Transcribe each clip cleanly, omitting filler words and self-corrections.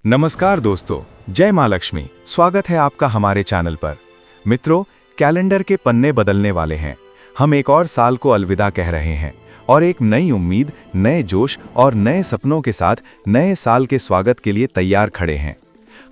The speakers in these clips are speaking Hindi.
नमस्कार दोस्तों, जय माँ लक्ष्मी। स्वागत है आपका हमारे चैनल पर। मित्रों, कैलेंडर के पन्ने बदलने वाले हैं। हम एक और साल को अलविदा कह रहे हैं और एक नई उम्मीद, नए जोश और नए सपनों के साथ नए साल के स्वागत के लिए तैयार खड़े हैं।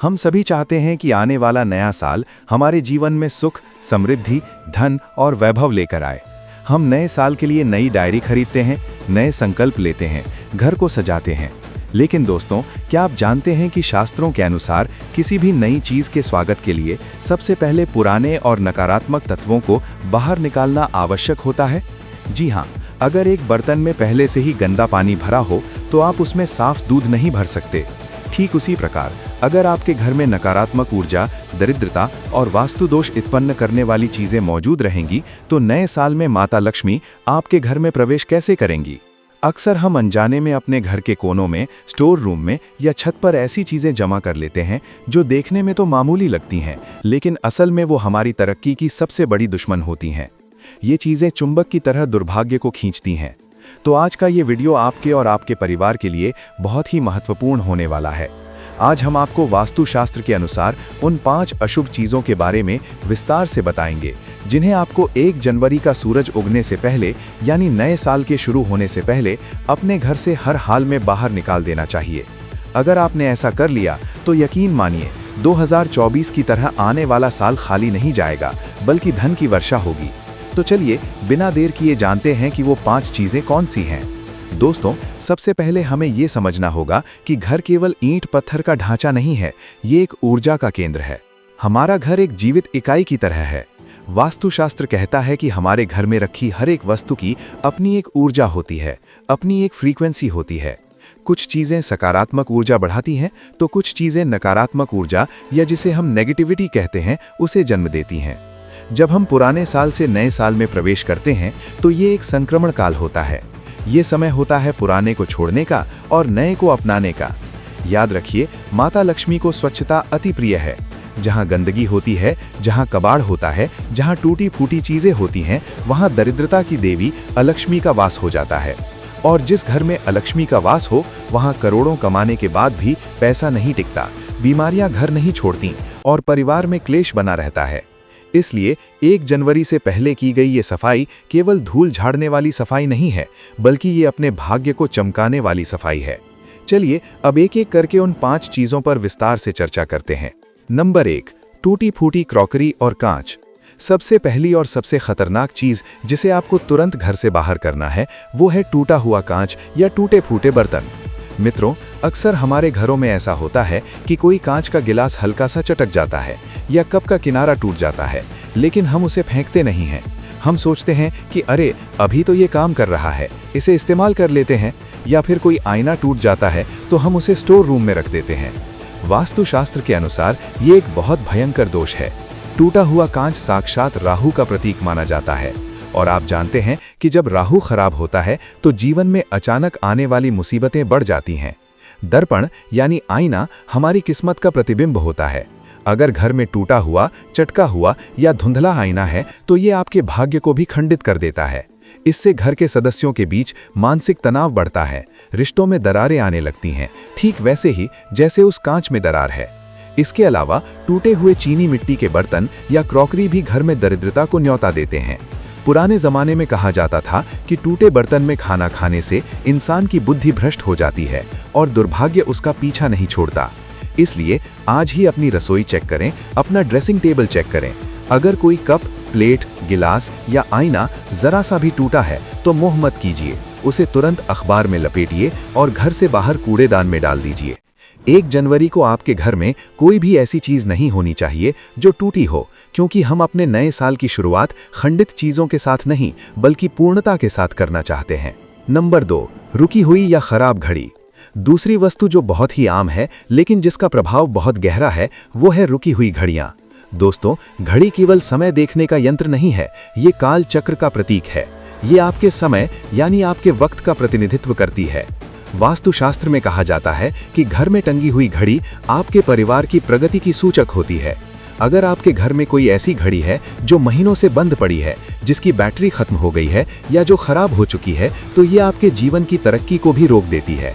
हम सभी चाहते हैं कि आने वाला नया साल हमारे जीवन में सुख, समृद्धि, धन और वैभव लेकर आए। हम नए साल के लिए नई डायरी खरीदते हैं, नए संकल्प लेते हैं, घर को सजाते हैं। लेकिन दोस्तों, क्या आप जानते हैं कि शास्त्रों के अनुसार किसी भी नई चीज के स्वागत के लिए सबसे पहले पुराने और नकारात्मक तत्वों को बाहर निकालना आवश्यक होता है? जी हाँ, अगर एक बर्तन में पहले से ही गंदा पानी भरा हो तो आप उसमें साफ दूध नहीं भर सकते। ठीक उसी प्रकार अगर आपके घर में नकारात्मक ऊर्जा, दरिद्रता और वास्तु दोष उत्पन्न करने वाली चीजें मौजूद रहेंगी तो नए साल में माता लक्ष्मी आपके घर में प्रवेश कैसे करेंगी? अक्सर हम अनजाने में अपने घर के कोनों में, स्टोर रूम में या छत पर ऐसी चीजें जमा कर लेते हैं जो देखने में तो मामूली लगती हैं, लेकिन असल में वो हमारी तरक्की की सबसे बड़ी दुश्मन होती हैं। ये चीजें चुंबक की तरह दुर्भाग्य को खींचती हैं। तो आज का ये वीडियो आपके और आपके परिवार के लिए बहुत ही महत्वपूर्ण होने वाला है। आज हम आपको वास्तुशास्त्र के अनुसार उन 5 अशुभ चीजों के बारे में विस्तार से बताएंगे जिन्हें आपको 1 जनवरी का सूरज उगने से पहले यानी नए साल के शुरू होने से पहले अपने घर से हर हाल में बाहर निकाल देना चाहिए। अगर आपने ऐसा कर लिया तो यकीन मानिए 2024 की तरह आने वाला साल खाली नहीं जाएगा, बल्कि धन की वर्षा होगी। तो चलिए बिना देर किए जानते हैं कि वो 5 चीजें कौन सी हैं। दोस्तों, सबसे पहले हमें ये समझना होगा कि घर केवल ईंट पत्थर का ढांचा नहीं है, ये एक ऊर्जा का केंद्र है। हमारा घर एक जीवित इकाई की तरह है। वास्तुशास्त्र कहता है कि हमारे घर में रखी हर एक वस्तु की अपनी एक ऊर्जा होती है, अपनी एक फ्रीक्वेंसी होती है। कुछ चीजें सकारात्मक ऊर्जा बढ़ाती हैं तो कुछ चीजें नकारात्मक ऊर्जा या जिसे हम नेगेटिविटी कहते हैं उसे जन्म देती हैं। जब हम पुराने साल से नए साल में प्रवेश करते हैं तो ये एक संक्रमण काल होता है। ये समय होता है पुराने को छोड़ने का और नए को अपनाने का। याद रखिए, माता लक्ष्मी को स्वच्छता अति प्रिय है। जहाँ गंदगी होती है, जहाँ कबाड़ होता है, जहाँ टूटी फूटी चीजें होती हैं, वहाँ दरिद्रता की देवी अलक्ष्मी का वास हो जाता है। और जिस घर में अलक्ष्मी का वास हो वहाँ करोड़ों कमाने के बाद भी पैसा नहीं टिकता, बीमारियां घर नहीं छोड़ती और परिवार में क्लेश बना रहता है। इसलिए 1 जनवरी से पहले की गई ये सफाई केवल धूल झाड़ने वाली सफाई नहीं है, बल्कि ये अपने भाग्य को चमकाने वाली सफाई है। चलिए अब एक एक करके उन 5 चीजों पर विस्तार से चर्चा करते हैं। नंबर 1, टूटी फूटी क्रॉकरी और कांच। सबसे पहली और सबसे खतरनाक चीज जिसे आपको तुरंत घर से बाहर करना है वो है टूटा हुआ कांच या टूटे फूटे बर्तन। मित्रों, अक्सर हमारे घरों में ऐसा होता है कि कोई कांच का गिलास हल्का सा चटक जाता है या कप का किनारा टूट जाता है, लेकिन हम उसे फेंकते नहीं हैं। हम सोचते हैं कि अरे अभी तो ये काम कर रहा है, इसे इस्तेमाल कर लेते हैं। या फिर कोई आईना टूट जाता है तो हम उसे स्टोर रूम में रख देते हैं। वास्तुशास्त्र के अनुसार ये एक बहुत भयंकर दोष है। टूटा हुआ कांच साक्षात राहु का प्रतीक माना जाता है और आप जानते हैं कि जब राहु खराब होता है तो जीवन में अचानक आने वाली मुसीबतें बढ़ जाती हैं। दर्पण यानी आईना हमारी किस्मत का प्रतिबिंब होता है। अगर घर में टूटा हुआ, चटका हुआ या धुंधला आईना है तो ये आपके भाग्य को भी खंडित कर देता है। इससे घर के सदस्यों के बीच मानसिक तनाव बढ़ता है, रिश्तों में दरारें आने लगती हैं, ठीक वैसे ही जैसे उस कांच में दरार है। इसके अलावा टूटे हुए चीनी मिट्टी के बर्तन या क्रॉकरी भी घर में दरिद्रता को न्योता देते हैं। पुराने जमाने में कहा जाता था कि टूटे बर्तन में खाना खाने से इंसान की बुद्धि भ्रष्ट हो जाती है और दुर्भाग्य उसका पीछा नहीं छोड़ता। इसलिए आज ही अपनी रसोई चेक करें, अपना ड्रेसिंग टेबल चेक करें। अगर कोई कप, प्लेट, गिलास या आईना जरा सा भी टूटा है तो मोह मत कीजिए, उसे तुरंत अखबार में लपेटिए और घर से बाहर कूड़ेदान में डाल दीजिए। 1 जनवरी को आपके घर में कोई भी ऐसी चीज नहीं होनी चाहिए जो टूटी हो, क्योंकि हम अपने नए साल की शुरुआत खंडित चीजों के साथ नहीं बल्कि पूर्णता के साथ करना चाहते हैं। नंबर 2, रुकी हुई या खराब घड़ी। दूसरी वस्तु जो बहुत ही आम है लेकिन जिसका प्रभाव बहुत गहरा है वो है रुकी हुई घड़ियां। दोस्तों, घड़ी केवल समय देखने का यंत्र नहीं है, ये काल चक्र का प्रतीक है। ये आपके समय यानी आपके वक्त का प्रतिनिधित्व करती है। वास्तुशास्त्र में कहा जाता है कि घर में टंगी हुई घड़ी आपके परिवार की प्रगति की सूचक होती है। अगर आपके घर में कोई ऐसी घड़ी है जो महीनों से बंद पड़ी है, जिसकी बैटरी खत्म हो गई है या जो खराब हो चुकी है, तो ये आपके जीवन की तरक्की को भी रोक देती है।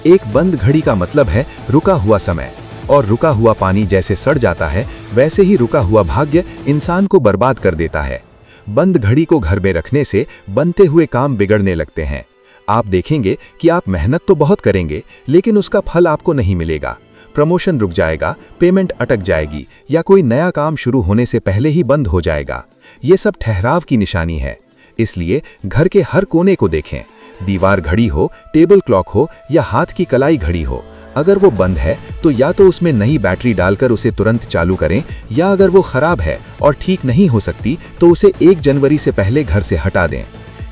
एक बंद घड़ी का मतलब है रुका हुआ समय, और रुका हुआ पानी जैसे सड़ जाता है वैसे ही रुका हुआ भाग्य इंसान को बर्बाद कर देता है। बंद घड़ी को घर में रखने से बनते हुए काम बिगड़ने लगते हैं। आप देखेंगे कि आप मेहनत तो बहुत करेंगे लेकिन उसका फल आपको नहीं मिलेगा। प्रमोशन रुक जाएगा, पेमेंट अटक जाएगी या कोई नया काम शुरू होने से पहले ही बंद हो जाएगा। ये सब ठहराव की निशानी है। इसलिए घर के हर कोने को देखें, दीवार घड़ी हो, टेबल क्लॉक हो या हाथ की कलाई घड़ी हो, अगर वो बंद है तो या तो उसमें नई बैटरी डालकर उसे तुरंत चालू करें, या अगर वो खराब है और ठीक नहीं हो सकती तो उसे 1 जनवरी से पहले घर से हटा दें।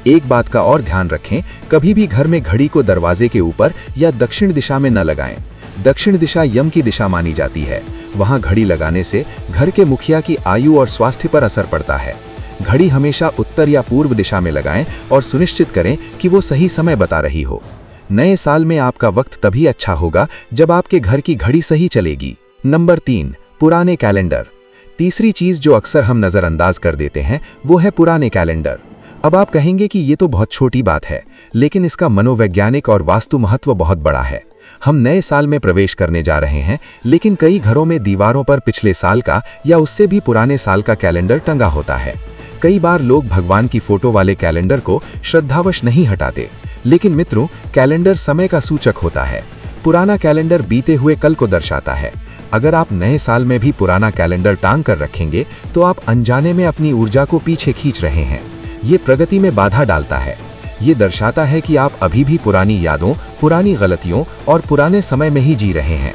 एक बात का और ध्यान रखें, कभी भी घर में घड़ी को दरवाजे के ऊपर या दक्षिण दिशा में न लगाएं। दक्षिण दिशा यम की दिशा मानी जाती है। वहां घड़ी लगाने से घर के मुखिया की आयु और स्वास्थ्य पर असर पड़ता है। घड़ी हमेशा उत्तर या पूर्व दिशा में लगाएं और सुनिश्चित करें कि वो सही समय बता रही हो। नए साल में आपका वक्त तभी अच्छा होगा जब आपके घर की घड़ी सही चलेगी। नंबर 3, पुराने कैलेंडर। तीसरी चीज जो अक्सर हम नजरअंदाज कर देते हैं वो है पुराने कैलेंडर। अब आप कहेंगे कि ये तो बहुत छोटी बात है, लेकिन इसका मनोवैज्ञानिक और वास्तु महत्व बहुत बड़ा है। हम नए साल में प्रवेश करने जा रहे हैं, लेकिन कई घरों में दीवारों पर पिछले साल का या उससे भी पुराने साल का कैलेंडर टंगा होता है। कई बार लोग भगवान की फोटो वाले कैलेंडर को श्रद्धावश नहीं हटाते, लेकिन मित्रों, कैलेंडर समय का सूचक होता है। पुराना कैलेंडर बीते हुए कल को दर्शाता है। अगर आप नए साल में भी पुराना कैलेंडर टांग कर रखेंगे तो आप अनजाने में अपनी ऊर्जा को पीछे खींच रहे हैं। ये प्रगति में बाधा डालता है। ये दर्शाता है कि आप अभी भी पुरानी यादों, पुरानी गलतियों और पुराने समय में ही जी रहे हैं।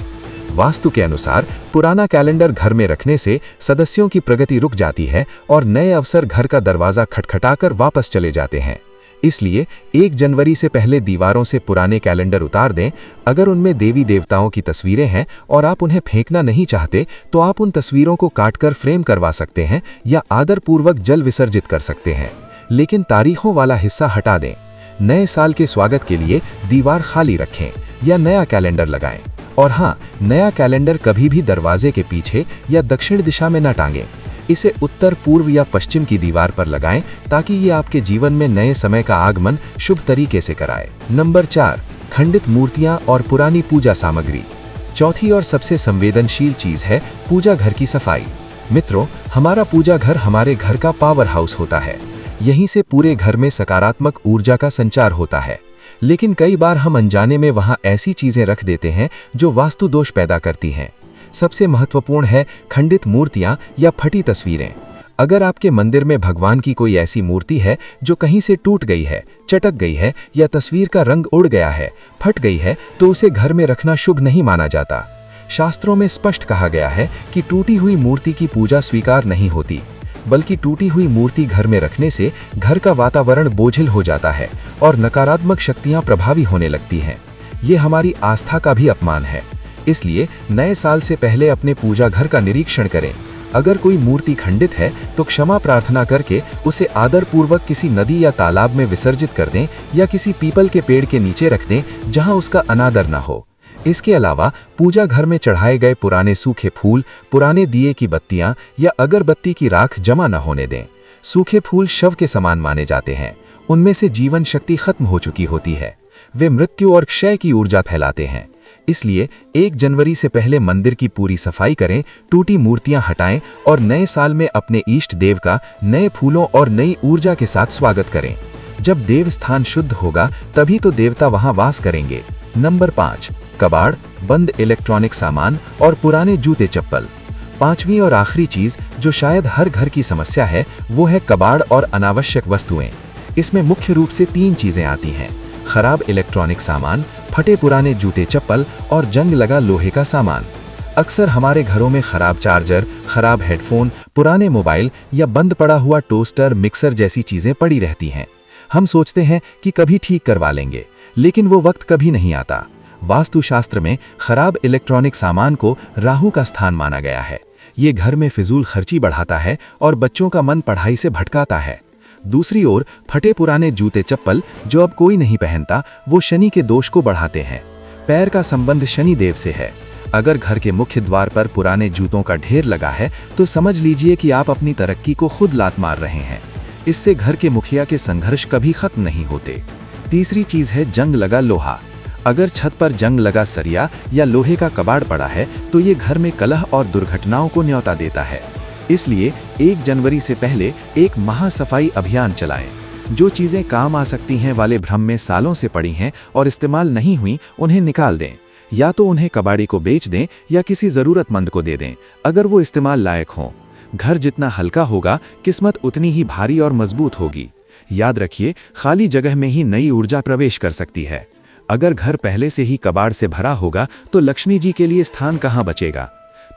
वास्तु के अनुसार पुराना कैलेंडर घर में रखने से सदस्यों की प्रगति रुक जाती है और नए अवसर घर का दरवाजा खटखटाकर वापस चले जाते हैं। इसलिए 1 जनवरी से पहले दीवारों से पुराने कैलेंडर उतार दें। अगर उनमें देवी देवताओं की तस्वीरें हैं और आप उन्हें फेंकना नहीं चाहते तो आप उन तस्वीरों को काटकर फ्रेम करवा सकते हैं या आदरपूर्वक जल विसर्जित कर सकते हैं, लेकिन तारीखों वाला हिस्सा हटा दें। नए साल के स्वागत के लिए दीवार खाली रखें या नया कैलेंडर लगाएं। और हाँ, नया कैलेंडर कभी भी दरवाजे के पीछे या दक्षिण दिशा में न टांगें। इसे उत्तर, पूर्व या पश्चिम की दीवार पर लगाएं ताकि ये आपके जीवन में नए समय का आगमन शुभ तरीके से कराए। नंबर 4, खंडित मूर्तियां और पुरानी पूजा सामग्री। चौथी और सबसे संवेदनशील चीज है पूजा घर की सफाई। मित्रों, हमारा पूजा घर हमारे घर का पावर हाउस होता है। यहीं से पूरे घर में सकारात्मक ऊर्जा का संचार होता है। लेकिन कई बार हम अनजाने में वहां ऐसी चीजें रख देते हैं जो वास्तु दोष पैदा करती हैं। सबसे महत्वपूर्ण है खंडित मूर्तियां या फटी तस्वीरें। अगर आपके मंदिर में भगवान की कोई ऐसी मूर्ति है जो कहीं से टूट गई है, चटक गई है या तस्वीर का रंग उड़ गया है, फट गई है, तो उसे घर में रखना शुभ नहीं माना जाता। शास्त्रों में स्पष्ट कहा गया है कि टूटी हुई मूर्ति की पूजा स्वीकार नहीं होती, बल्कि टूटी हुई मूर्ति घर में रखने से घर का वातावरण बोझिल हो जाता है और नकारात्मक शक्तियां प्रभावी होने लगती हैं। ये हमारी आस्था का भी अपमान है। इसलिए नए साल से पहले अपने पूजा घर का निरीक्षण करें। अगर कोई मूर्ति खंडित है तो क्षमा प्रार्थना करके उसे आदरपूर्वक किसी नदी या तालाब में विसर्जित कर दें या किसी पीपल के पेड़ के नीचे रख दें जहां उसका अनादर न हो। इसके अलावा पूजा घर में चढ़ाए गए पुराने सूखे फूल, पुराने दिए की बत्तियां या अगरबत्ती की राख जमा न होने दें। सूखे फूल शव के समान माने जाते हैं। उनमें से जीवन शक्ति खत्म हो चुकी होती है। वे मृत्यु और क्षय की ऊर्जा फैलाते हैं। इसलिए 1 जनवरी से पहले मंदिर की पूरी सफाई करें, टूटी मूर्तियां हटाएं और नए साल में अपने इष्ट देव का नए फूलों और नई ऊर्जा के साथ स्वागत करें। जब देव स्थान शुद्ध होगा तभी तो देवता वहां वास करेंगे। नंबर 5, कबाड़, बंद इलेक्ट्रॉनिक सामान और पुराने जूते चप्पल। 5वीं और आखिरी चीज जो शायद हर घर की समस्या है वो है कबाड़ और अनावश्यक वस्तुएं। इसमें मुख्य रूप से 3 चीजें आती हैं: खराब इलेक्ट्रॉनिक सामान, फटे पुराने जूते चप्पल और जंग लगा लोहे का सामान। अक्सर हमारे घरों में खराब चार्जर, खराब हेडफोन, पुराने मोबाइल या बंद पड़ा हुआ टोस्टर, मिक्सर जैसी चीजें पड़ी रहती हैं। हम सोचते हैं कि कभी ठीक करवा लेंगे, लेकिन वो वक्त कभी नहीं आता। वास्तुशास्त्र में खराब इलेक्ट्रॉनिक सामान को राहु का स्थान माना गया है। ये घर में फिजूल खर्ची बढ़ाता है और बच्चों का मन पढ़ाई से भटकाता है। दूसरी ओर फटे पुराने जूते चप्पल जो अब कोई नहीं पहनता, वो शनि के दोष को बढ़ाते हैं। पैर का संबंध शनि देव से है। अगर घर के मुख्य द्वार पर पुराने जूतों का ढेर लगा है तो समझ लीजिए कि आप अपनी तरक्की को खुद लात मार रहे हैं। इससे घर के मुखिया के संघर्ष कभी खत्म नहीं होते। तीसरी चीज है जंग लगा लोहा। अगर छत पर जंग लगा सरिया या लोहे का कबाड़ पड़ा है तो ये घर में कलह और दुर्घटनाओं को न्योता देता है। इसलिए 1 जनवरी से पहले एक महासफाई अभियान चलाएं। जो चीजें काम आ सकती हैं वाले भ्रम में सालों से पड़ी हैं और इस्तेमाल नहीं हुई, उन्हें निकाल दें। या तो उन्हें कबाड़ी को बेच दें या किसी जरूरतमंद को दे दें, अगर वो इस्तेमाल लायक हों। घर जितना हल्का होगा, किस्मत उतनी ही भारी और मजबूत होगी। याद रखिए, खाली जगह में ही नई ऊर्जा प्रवेश कर सकती है। अगर घर पहले से ही कबाड़ से भरा होगा तो लक्ष्मी जी के लिए स्थान कहाँ बचेगा।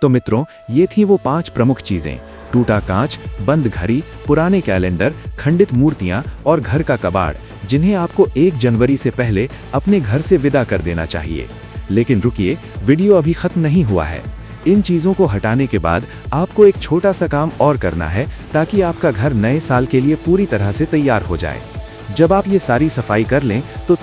तो मित्रों, ये थी वो 5 प्रमुख चीजें: टूटा कांच, बंद घड़ी, पुराने कैलेंडर, खंडित मूर्तियां और घर का कबाड़, जिन्हें आपको 1 जनवरी से पहले अपने घर से विदा कर देना चाहिए। लेकिन रुकिए, वीडियो अभी खत्म नहीं हुआ है। इन चीजों को हटाने के बाद आपको एक छोटा सा काम और करना है, ताकि आपका घर नए साल के लिए पूरी तरह से तैयार हो जाए। जब आप ये सारी सफाई कर लें तो